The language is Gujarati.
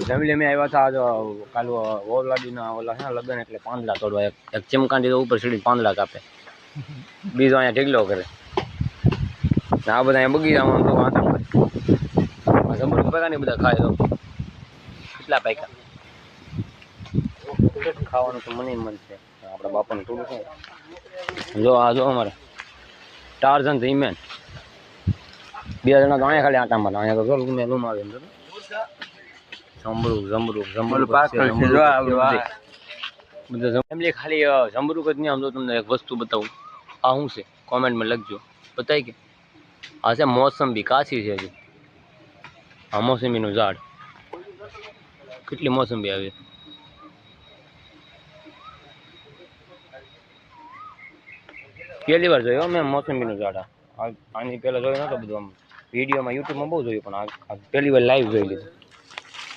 ફેમિલી અમે આવ્યા હતા આજ કાલ ઓરવાડીના ઓલા છે લગ્ન એટલે પાંદડા તોડવા એક ચમકાંડી ઉપર સીડી પાંદડા કાપે બીજો અહીંયા ઢીગલો કરે આ બધા અહીંયા બગીચામાં તો વાંચા મળે જમરૂખ પૈકા ને બધા ખાય તો કેટલા પૈકા ખાવાનું તો મને મન છે આપણા બાપાનું થોડું છે જો આ જો અમારે ટાર્ઝન હિમેન બે જણા તો અહીંયા ખાલી આટા મારે અહીંયા તો જો મેં રૂમ આવે જમરૂખ ફેમિલી ખાલી જમરૂખ જ નહીં આમ તો તમને એક વસ્તુ બતાવું આ શું છે કોમેન્ટમાં લખજો બતાવી કે આ છે મોસંબી કાચી છે હજી આ મોસંબીનું ઝાડ કેટલી મોસંબી આવી પહેલી વાર જોયો મેં મોસંબીનું ઝાડ આની પહેલાં જોયું નહોતો બધું આમ વિડીયોમાં યુટ્યુબમાં બહુ જોયું પણ આ પહેલી વાર લાઈવ જોઈ લીધું